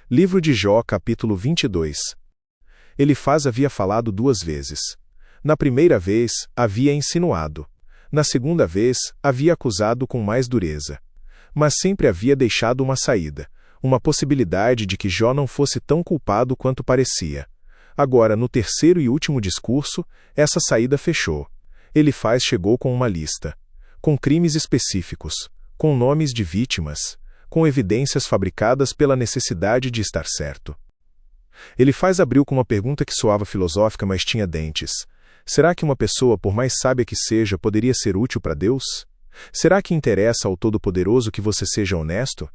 Livro de Jó, capítulo 22. Elifaz havia falado 2 vezes. Na primeira vez, havia insinuado. Na segunda vez, havia acusado com mais dureza. Mas sempre havia deixado uma saída, uma possibilidade de que Jó não fosse tão culpado quanto parecia. Agora, no terceiro e último discurso, essa saída fechou. Elifaz chegou com uma lista, com crimes específicos, com nomes de vítimas, com evidências fabricadas pela necessidade de estar certo. Elifaz abriu com uma pergunta que soava filosófica, mas tinha dentes. Será que uma pessoa, por mais sábia que seja, poderia ser útil para Deus? Será que interessa ao Todo-Poderoso que você seja honesto?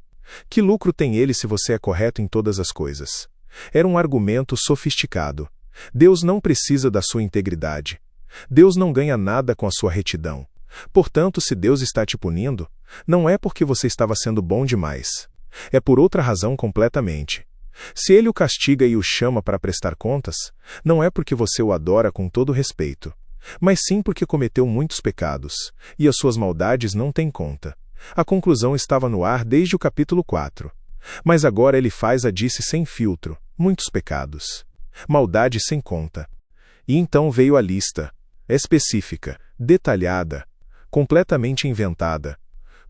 Que lucro tem ele se você é correto em todas as coisas? Era um argumento sofisticado. Deus não precisa da sua integridade. Deus não ganha nada com a sua retidão. Portanto, se Deus está te punindo, não é porque você estava sendo bom demais. É por outra razão completamente. Se Ele o castiga e o chama para prestar contas, não é porque você o adora com todo respeito, mas sim porque cometeu muitos pecados, e as suas maldades não têm conta. A conclusão estava no ar desde o capítulo 4. Mas agora Elifaz a disse sem filtro: muitos pecados. Maldade sem conta. E então veio a lista, específica, detalhada, completamente inventada.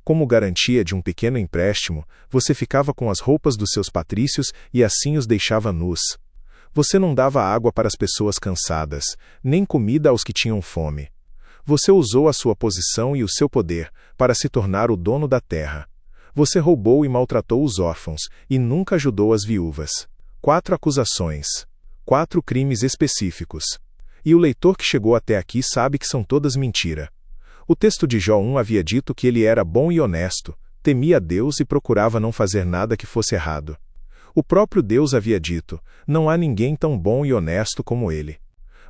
Como garantia de um pequeno empréstimo, você ficava com as roupas dos seus patrícios e assim os deixava nus. Você não dava água para as pessoas cansadas, nem comida aos que tinham fome. Você usou a sua posição e o seu poder para se tornar o dono da terra. Você roubou e maltratou os órfãos, e nunca ajudou as viúvas. 4 acusações. 4 crimes específicos. E o leitor que chegou até aqui sabe que são todas mentira. O texto de Jó 1 havia dito que ele era bom e honesto, temia a Deus e procurava não fazer nada que fosse errado. O próprio Deus havia dito: não há ninguém tão bom e honesto como ele.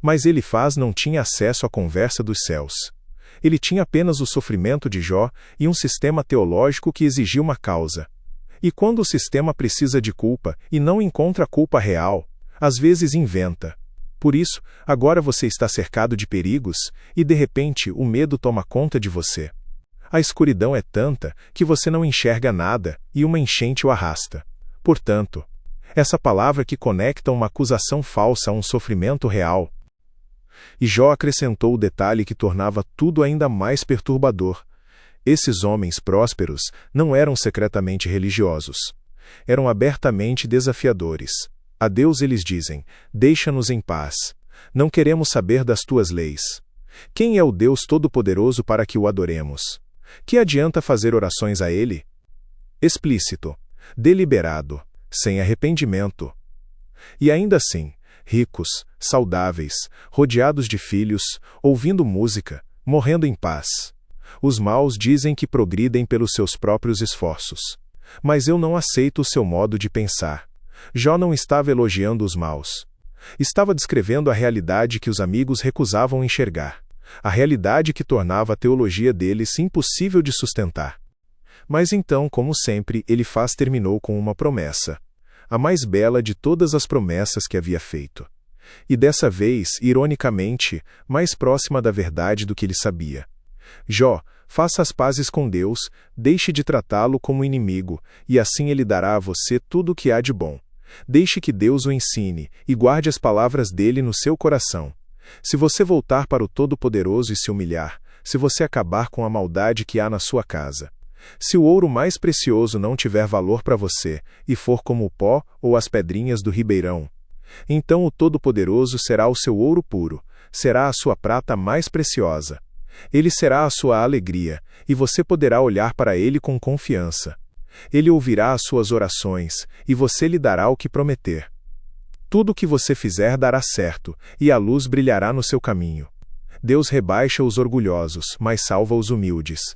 Mas Elifaz não tinha acesso à conversa dos céus. Ele tinha apenas o sofrimento de Jó e um sistema teológico que exigia uma causa. E quando o sistema precisa de culpa e não encontra culpa real, às vezes inventa. Por isso, agora você está cercado de perigos, e de repente o medo toma conta de você. A escuridão é tanta que você não enxerga nada, e uma enchente o arrasta. Portanto, essa palavra que conecta uma acusação falsa a um sofrimento real. E Jó acrescentou o detalhe que tornava tudo ainda mais perturbador. Esses homens prósperos não eram secretamente religiosos. Eram abertamente desafiadores. A Deus eles dizem: deixa-nos em paz. Não queremos saber das tuas leis. Quem é o Deus Todo-Poderoso para que o adoremos? Que adianta fazer orações a Ele? Explícito, deliberado, sem arrependimento. E ainda assim, ricos, saudáveis, rodeados de filhos, ouvindo música, morrendo em paz. Os maus dizem que progridem pelos seus próprios esforços. Mas eu não aceito o seu modo de pensar. Jó não estava elogiando os maus. Estava descrevendo a realidade que os amigos recusavam enxergar. A realidade que tornava a teologia deles impossível de sustentar. Mas então, como sempre, Elifaz terminou com uma promessa. A mais bela de todas as promessas que havia feito. E dessa vez, ironicamente, mais próxima da verdade do que ele sabia. Jó, faça as pazes com Deus, deixe de tratá-lo como inimigo, e assim ele dará a você tudo o que há de bom. Deixe que Deus o ensine, e guarde as palavras dele no seu coração. Se você voltar para o Todo-Poderoso e se humilhar, se você acabar com a maldade que há na sua casa, se o ouro mais precioso não tiver valor para você, e for como o pó ou as pedrinhas do ribeirão, então o Todo-Poderoso será o seu ouro puro, será a sua prata mais preciosa. Ele será a sua alegria, e você poderá olhar para ele com confiança. Ele ouvirá as suas orações, e você lhe dará o que prometer. Tudo o que você fizer dará certo, e a luz brilhará no seu caminho. Deus rebaixa os orgulhosos, mas salva os humildes.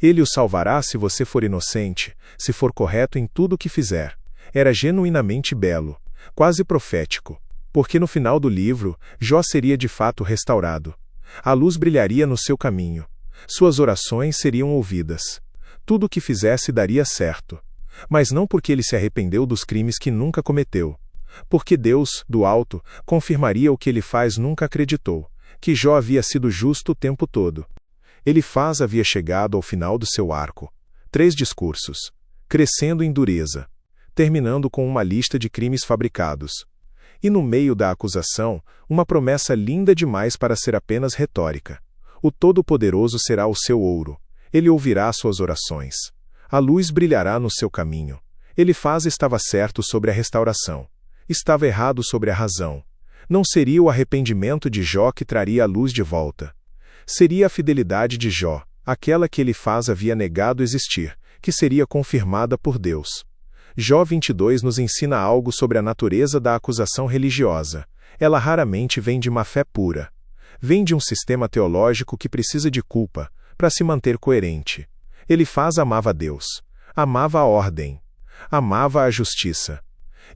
Ele o salvará se você for inocente, se for correto em tudo o que fizer. Era genuinamente belo, quase profético, porque no final do livro, Jó seria de fato restaurado. A luz brilharia no seu caminho. Suas orações seriam ouvidas. Tudo o que fizesse daria certo. Mas não porque ele se arrependeu dos crimes que nunca cometeu. Porque Deus, do alto, confirmaria o que Elifaz nunca acreditou, que Jó havia sido justo o tempo todo. Elifaz havia chegado ao final do seu arco. 3 discursos. Crescendo em dureza. terminando com uma lista de crimes fabricados. E no meio da acusação, uma promessa linda demais para ser apenas retórica. O Todo-Poderoso será o seu ouro. Ele ouvirá suas orações. A luz brilhará no seu caminho. Elifaz estava certo sobre a restauração. Estava errado sobre a razão. Não seria o arrependimento de Jó que traria a luz de volta. Seria a fidelidade de Jó, aquela que Elifaz havia negado existir, que seria confirmada por Deus. Jó 22 nos ensina algo sobre a natureza da acusação religiosa. Ela raramente vem de má fé pura. Vem de um sistema teológico que precisa de culpa, para se manter coerente. Elifaz amava Deus. Amava a ordem. Amava a justiça.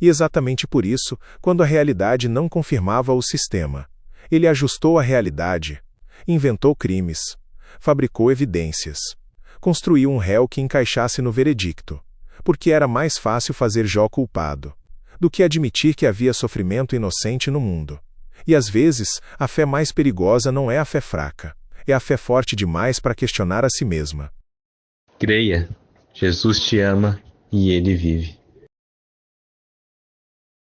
E exatamente por isso, quando a realidade não confirmava o sistema, ele ajustou a realidade, inventou crimes, fabricou evidências, construiu um réu que encaixasse no veredicto, porque era mais fácil fazer Jó culpado do que admitir que havia sofrimento inocente no mundo. E às vezes, a fé mais perigosa não é a fé fraca, é a fé forte demais para questionar a si mesma. Creia, Jesus te ama e Ele vive.